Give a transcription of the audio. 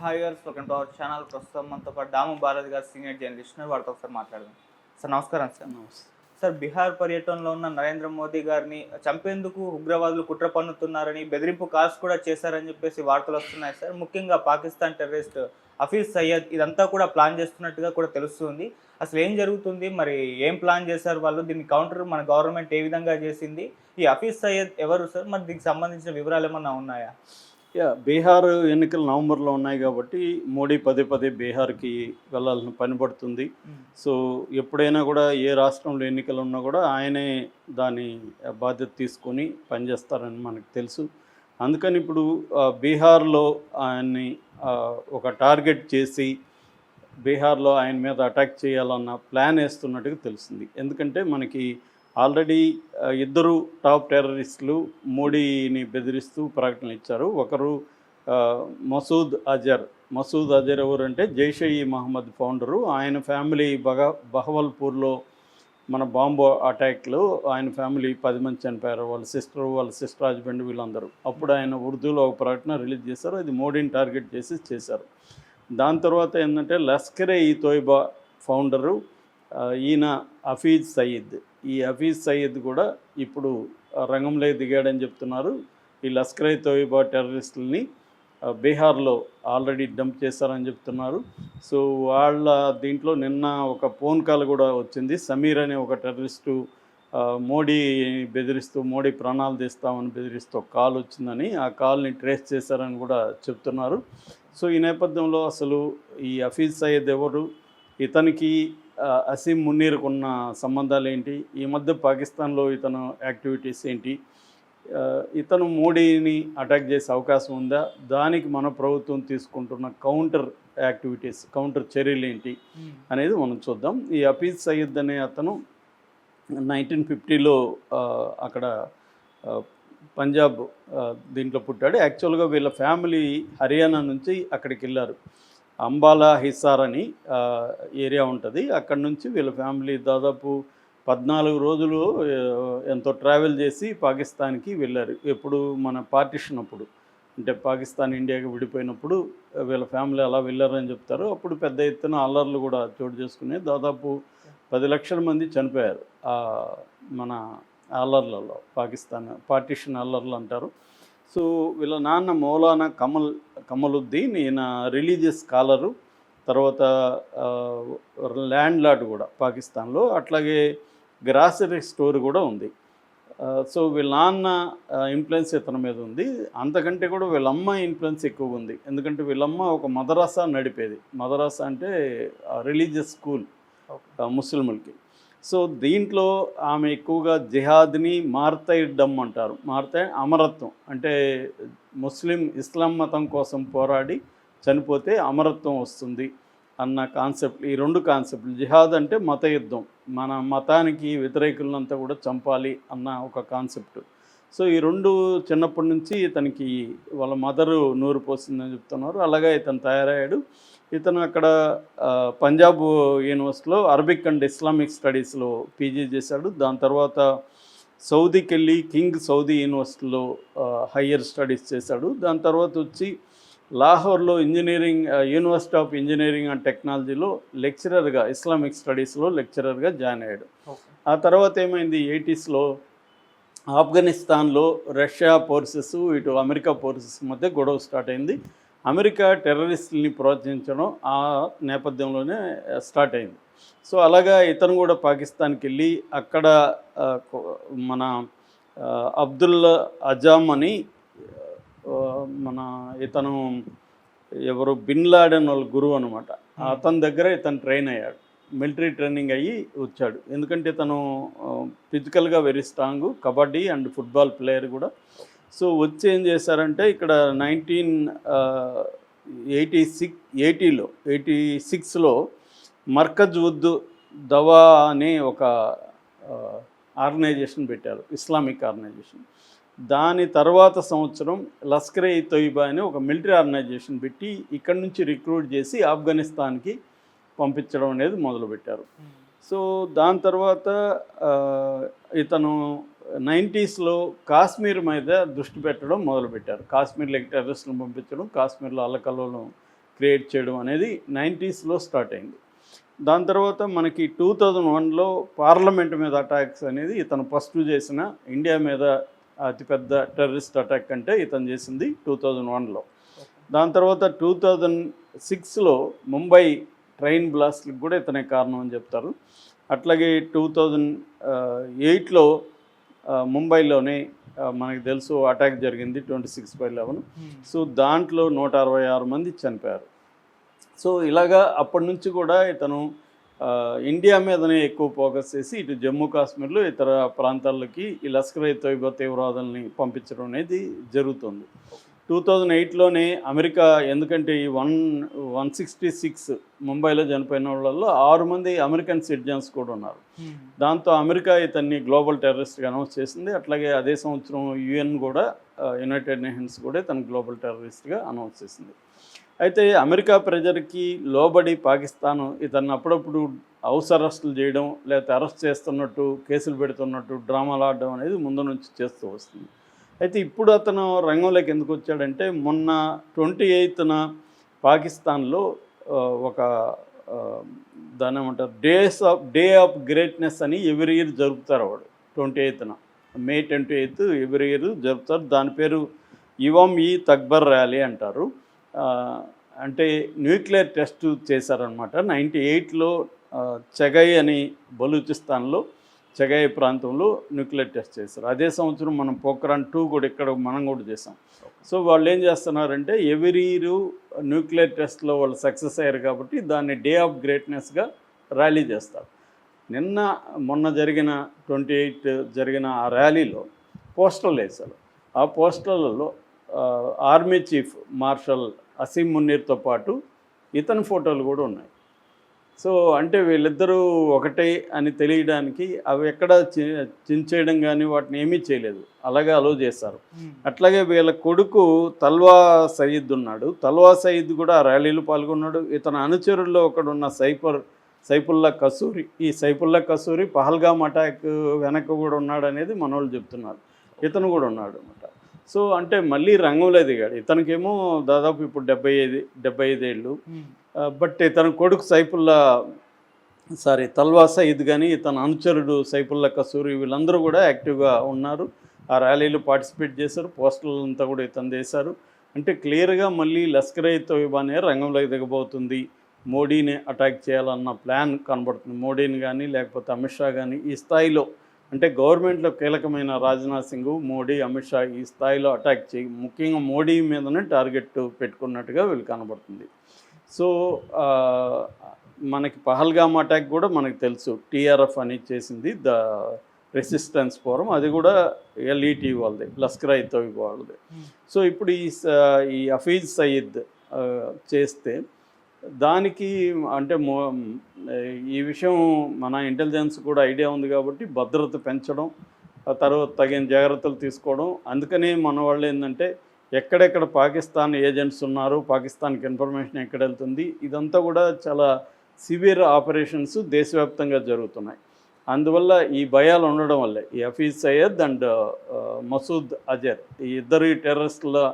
Hi గారు, welcome to our channel. ప్రస్తుతం మనతో పాటు దాము భారత్ గారు సీనియర్ జర్నలిస్ట్ వారితో ఒకసారి మాట్లాడదాం. సార్ నమస్కారం సార్. నమస్తే. సార్, బీహార్ పర్యటనలో ఉన్న నరేంద్ర మోదీ గారిని చంపేందుకు ఉగ్రవాదులు కుట్ర పన్నుతున్నారని, బెదిరింపు కాల్స్ కూడా చేశారని చెప్పేసి వార్తలు వస్తున్నాయి సార్. ముఖ్యంగా పాకిస్తాన్ టెర్రరిస్ట్ హఫీజ్ సయ్యద్ ఇదంతా కూడా ప్లాన్ చేస్తున్నట్టుగా కూడా తెలుస్తుంది. అసలు ఏం జరుగుతుంది, మరి ఏం ప్లాన్ చేశారు వాళ్ళు, దీన్ని కౌంటర్ మన గవర్నమెంట్ ఏ విధంగా చేసింది, ఈ హఫీజ్ సయ్యద్ ఎవరు సార్, మరి దీనికి సంబంధించిన వివరాలు ఏమన్నా ఉన్నాయా? బీహార్ ఎన్నికలు నవంబర్లో ఉన్నాయి కాబట్టి మోడీ పదే పదే బీహార్కి వెళ్ళాల్సిన పని పడుతుంది. సో ఎప్పుడైనా కూడా ఏ రాష్ట్రంలో ఎన్నికలు ఉన్నా కూడా ఆయనే దాని బాధ్యత తీసుకొని పనిచేస్తారని మనకు తెలుసు. అందుకని ఇప్పుడు బీహార్లో ఆయన్ని ఒక టార్గెట్ చేసి బీహార్లో ఆయన మీద అటాక్ చేయాలన్న ప్లాన్ వేస్తున్నట్టుగా తెలిసింది. ఎందుకంటే మనకి ఆల్రెడీ ఇద్దరు టాప్ టెర్రరిస్టులు మోడీని బెదిరిస్తూ ప్రకటనలు ఇచ్చారు. ఒకరు మసూద్ అజర్ ఎవరంటే జైషే ఈ మహమ్మద్ ఫౌండరు. ఆయన ఫ్యామిలీ బహవల్పూర్లో మన బాంబు అటాక్లో ఆయన ఫ్యామిలీ 10 మంది చనిపోయారు. వాళ్ళ సిస్టర్ హస్బెండ్ వీళ్ళందరూ. అప్పుడు ఆయన ఉర్దూలో ఒక ప్రకటన రిలీజ్ చేశారు. అది మోడీని టార్గెట్ చేశారు. దాని తర్వాత ఏంటంటే లష్కరే ఈ తోయిబా ఫౌండరు ఈయన హఫీజ్ సయీద్. ఈ హఫీజ్ సయీద్ కూడా ఇప్పుడు రంగంలో దిగాడని చెప్తున్నారు. ఈ లష్కరే తోయిబా టెర్రరిస్టులని బీహార్లో ఆల్రెడీ డంప్ చేశారని చెప్తున్నారు. సో వాళ్ళ దీంట్లో నిన్న ఒక ఫోన్ కాల్ కూడా వచ్చింది. సమీర్ అనే ఒక టెర్రరిస్టు మోడీ బెదిరిస్తూ మోడీ ప్రాణాలు తీస్తామని బెదిరిస్తూ కాల్ వచ్చిందని, ఆ కాల్ని ట్రేస్ చేశారని కూడా చెప్తున్నారు. సో ఈ నేపథ్యంలో అసలు ఈ హఫీజ్ సయీద్ ఎవరు, ఇతనికి అసీం మున్నీర్కు ఉన్న సంబంధాలు ఏంటి, ఈ మధ్య పాకిస్తాన్లో ఇతను యాక్టివిటీస్ ఏంటి, ఇతను మోడీని అటాక్ చేసే అవకాశం ఉందా, దానికి మన ప్రభుత్వం తీసుకుంటున్న కౌంటర్ చర్యలు ఏంటి అనేది మనం చూద్దాం. ఈ హఫీజ్ సయీద్ అనే అతను 1950లో అక్కడ పంజాబ్ దీంట్లో పుట్టాడు. యాక్చువల్గా వీళ్ళ ఫ్యామిలీ హర్యానా నుంచి అక్కడికి వెళ్ళారు. అంబాలా హిసార్ అని ఏరియా ఉంటుంది. అక్కడ నుంచి వీళ్ళ ఫ్యామిలీ దాదాపు 14 రోజులు ఎంతో ట్రావెల్ చేసి పాకిస్తాన్కి వెళ్ళారు. ఎప్పుడు మన పార్టిషన్ అప్పుడు, అంటే పాకిస్తాన్ ఇండియాకి విడిపోయినప్పుడు వీళ్ళ ఫ్యామిలీ అలా వెళ్ళారని చెప్తారు. అప్పుడు పెద్ద ఎత్తున అల్లర్లు కూడా చోటు చేసుకుని దాదాపు 10 లక్షల మంది చనిపోయారు మన అల్లర్లలో. పార్టిషన్ అల్లర్లు అంటారు. సో వీళ్ళ నాన్న మౌలానా కమలుద్దీన్, ఈయన రిలీజియస్ స్కాలరు, తర్వాత ల్యాండ్ లార్డ్ కూడా పాకిస్తాన్లో. అట్లాగే గ్రాసరీ స్టోర్ కూడా ఉంది. సో వీళ్ళ నాన్న ఇన్ఫ్లుయెన్స్ ఇతని మీద ఉంది. అంతకంటే కూడా వీళ్ళమ్మ ఇన్ఫ్లుయెన్స్ ఎక్కువగా ఉంది. ఎందుకంటే వీళ్ళమ్మ ఒక మదరాసా నడిపేది. మదరాసా అంటే రిలీజియస్ స్కూల్ ముస్లింలకి. సో దీంట్లో ఆమె ఎక్కువగా జిహాద్ని మార్తయిడ్డం అంటారు. అమరత్వం అంటే ఇస్లాం మతం కోసం పోరాడి చనిపోతే అమరత్వం వస్తుంది అన్న కాన్సెప్ట్. ఈ 2 కాన్సెప్ట్లు, జిహాద్ అంటే మత యుద్ధం, మన మతానికి వ్యతిరేకులంతా కూడా చంపాలి అన్న ఒక కాన్సెప్ట్. సో ఈ 2 చిన్నప్పటి నుంచి ఇతనికి వాళ్ళ మదరు నూరు పోసిందని చెప్తున్నారు. అలాగే ఇతను తయారయ్యాడు. ఇతను అక్కడ పంజాబ్ యూనివర్సిటీలో అరబిక్ అండ్ ఇస్లామిక్ స్టడీస్లో పీజీ చేశాడు. దాని తర్వాత సౌదీకి వెళ్ళి కింగ్ సౌదీ యూనివర్సిటీలో హయ్యర్ స్టడీస్ చేశాడు. దాని తర్వాత వచ్చి లాహోర్లో యూనివర్సిటీ ఆఫ్ ఇంజనీరింగ్ అండ్ టెక్నాలజీలో లెక్చరర్గా, ఇస్లామిక్ స్టడీస్లో లెక్చరర్గా జాయిన్ అయ్యాడు. ఆ తర్వాత ఏమైంది, 80స్లో ఆఫ్ఘనిస్తాన్లో రష్యా ఫోర్సెస్ ఇటు అమెరికా ఫోర్సెస్ మధ్య గొడవ స్టార్ట్ అయింది. అమెరికా టెర్రరిస్టుల్ని ప్రోత్సహించడం ఆ నేపథ్యంలోనే స్టార్ట్ అయింది. సో అలాగా ఇతను కూడా పాకిస్తాన్కి వెళ్ళి అక్కడ మన అబ్దుల్ అజామ్ అని ఇతను ఎవరు బిన్ లాడెన్ వాళ్ళ గురువు అనమాట. అతని దగ్గర ఇతను ట్రైన్ అయ్యాడు. మిలిటరీ ట్రైనింగ్ అయ్యి వచ్చాడు. ఎందుకంటే ఇతను ఫిజికల్గా very strong, kabaddi and football player కూడా. సో వచ్చి ఏం చేశారంటే ఇక్కడ 1986లో మర్కజ్ ఉద్ దవా అనే ఒక ఆర్గనైజేషన్ పెట్టారు, ఇస్లామిక్ ఆర్గనైజేషన్. దాని తర్వాత సంవత్సరం లష్కరే తోయిబా అని ఒక మిలిటరీ ఆర్గనైజేషన్ పెట్టి ఇక్కడి నుంచి రిక్రూట్ చేసి ఆఫ్ఘనిస్తాన్కి పంపించడం అనేది మొదలుపెట్టారు. సో దాని తర్వాత ఇతను 90స్లో కాశ్మీర్ మీద దృష్టి పెట్టడం మొదలుపెట్టారు. కాశ్మీర్లోకి టెర్రరిస్టులను పంపించడం, కాశ్మీర్లో అల్లకల్లోలం క్రియేట్ చేయడం అనేది 90స్లో స్టార్ట్ అయింది. దాని తర్వాత మనకి 2001లో పార్లమెంట్ మీద అటాక్స్ అనేది ఇతను ఫస్ట్ చేసిన ఇండియా మీద అతిపెద్ద టెర్రరిస్ట్ అటాక్ అంటే ఇతను చేసింది 2001లో. దాని తర్వాత 2006లో ముంబై ట్రైన్ బ్లాస్ట్కి కూడా ఇతనే కారణం అని చెప్తారు. అట్లాగే 2008లో ముంబైలోనే మనకి తెలుసు అటాక్ జరిగింది 26/11. సో దాంట్లో 166 మంది చనిపోయారు. సో ఇలాగా అప్పటి నుంచి కూడా ఇతను ఇండియా మీదనే ఎక్కువ ఫోకస్ చేసి ఇటు జమ్మూ కాశ్మీర్లో ఇతర ప్రాంతాల్లోకి ఈ లష్కర్-ఏ తోయిబా తీవ్రవాదుల్ని పంపించడం అనేది జరుగుతుంది. 2008లోనే అమెరికా, ఎందుకంటే ఈ 166 ముంబైలో చనిపోయిన వాళ్ళల్లో 6 మంది అమెరికన్ సిటిజన్స్ కూడా ఉన్నారు. దాంతో అమెరికా ఇతన్ని గ్లోబల్ టెర్రరిస్ట్గా అనౌన్స్ చేసింది. అట్లాగే అదే సంవత్సరం యుఎన్ కూడా, యునైటెడ్ నేషన్స్ కూడా ఇతను గ్లోబల్ టెర్రరిస్ట్గా అనౌన్స్ చేసింది. అయితే అమెరికా ప్రెజర్కి లోబడి పాకిస్తాన్ ఇతన్ని అప్పుడప్పుడు హౌస్ అరెస్టులు చేయడం, లేకపోతే అరెస్ట్ చేస్తున్నట్టు, కేసులు పెడుతున్నట్టు డ్రామాలు ఆడడం అనేది ముందు నుంచి చేస్తూ వస్తుంది. అయితే ఇప్పుడు అతను రంగంలోకి ఎందుకు వచ్చాడంటే, మొన్న 28న పాకిస్తాన్లో ఒక దాని ఏమంటారు డే ఆఫ్ గ్రేట్నెస్ అని ఎవ్రీ ఇయర్ జరుపుతారు. వాడు 28న May 28 ఎవ్రీ ఇయర్ జరుపుతారు. దాని పేరు ఇవామ్-ఇ-తక్బర్ ర్యాలీ అంటారు. అంటే న్యూక్లియర్ టెస్ట్ చేశారనమాట. 98లో చెగై అని బలూచిస్తాన్లో చెగై ప్రాంతంలో న్యూక్లియర్ టెస్ట్ చేశారు. అదే సంవత్సరం మనం పోఖ్రాన్ 2 కూడా ఇక్కడ మనం కూడా చేసాం. సో వాళ్ళు ఏం చేస్తున్నారంటే ఎవ్రీ ఇయర్ న్యూక్లియర్ టెస్ట్లో వాళ్ళు సక్సెస్ అయ్యారు కాబట్టి దాన్ని డే ఆఫ్ గ్రేట్నెస్గా ర్యాలీ చేస్తారు. మొన్న జరిగిన 28 జరిగిన ఆ ర్యాలీలో పోస్టర్లు వేశారు. ఆ పోస్టర్లలో ఆర్మీ చీఫ్ మార్షల్ అసీం మునీర్తో పాటు ఇతని ఫోటోలు కూడా ఉన్నాయి. సో అంటే వీళ్ళిద్దరూ ఒకటే అని తెలియడానికి అవి ఎక్కడ చించేయడం కానీ వాటిని ఏమీ చేయలేదు, అలాగే అలో చేశారు. అట్లాగే వీళ్ళ కొడుకు తల్వా సయీద్ ఉన్నాడు. తల్వా సయీద్ కూడా ఆ ర్యాలీలో పాల్గొన్నాడు. ఇతని అనుచరుల్లో ఒకడున్న సైఫుల్లా కసూరి, ఈ సైఫుల్లా కసూరి పహల్గామ్ అటాక్ వెనక కూడా ఉన్నాడు అనేది మనోళ్ళు చెప్తున్నారు. ఇతను కూడా ఉన్నాడు అనమాట. సో అంటే మళ్ళీ రంగంలో దిగాడు. ఇతనికేమో దాదాపు ఇప్పుడు 75 ఏళ్ళు. బట్ ఇతని కొడుకు తల్వా సయీద్ కానీ ఇతని అనుచరుడు సైఫుల్లా కసూరి వీళ్ళందరూ కూడా యాక్టివ్గా ఉన్నారు. ఆ ర్యాలీలో పార్టిసిపేట్ చేశారు. పోస్టర్లు అంతా కూడా ఇతను చేశారు. అంటే క్లియర్గా మళ్ళీ లష్కర్-ఏ తోయిబానే రంగంలోకి దిగబోతుంది, మోడీని అటాక్ చేయాలన్న ప్లాన్ కనబడుతుంది. మోడీని కానీ లేకపోతే అమిత్ షా కానీ ఈ స్థాయిలో, అంటే గవర్నమెంట్లో కీలకమైన రాజ్నాథ్ సింగ్, మోడీ, అమిత్ షా ఈ స్థాయిలో అటాక్ ముఖ్యంగా మోడీ మీదనే టార్గెట్ పెట్టుకున్నట్టుగా వీళ్ళు కనబడుతుంది. సో మనకి పహల్గామ్ అటాక్ కూడా మనకు తెలుసు, టీఆర్ఎఫ్ అని చేసింది, ద రెసిస్టెన్స్ ఫోరం, అది కూడా ఎల్ఈటీ వాళ్ళది, లష్కర్-ఏ తోయిబా వాళ్ళది. సో ఇప్పుడు ఈ హఫీజ్ సయీద్ చేస్తే దానికి అంటే ఈ విషయం మన ఇంటెలిజెన్స్ కూడా ఐడియా ఉంది కాబట్టి భద్రత పెంచడం, తర్వాత తగిన జాగ్రత్తలు తీసుకోవడం. అందుకనే మన వాళ్ళు ఏంటంటే ఎక్కడెక్కడ పాకిస్తాన్ ఏజెంట్స్ ఉన్నారు, పాకిస్తాన్కి ఇన్ఫర్మేషన్ ఎక్కడ వెళ్తుంది, ఇదంతా కూడా చాలా సివియర్ ఆపరేషన్స్ దేశవ్యాప్తంగా జరుగుతున్నాయి. అందువల్ల ఈ భయాలు ఉండడం వల్లే ఈ హఫీజ్ సయీద్ అండ్ మసూద్ అజర్ ఈ ఇద్దరు టెర్రరిస్టుల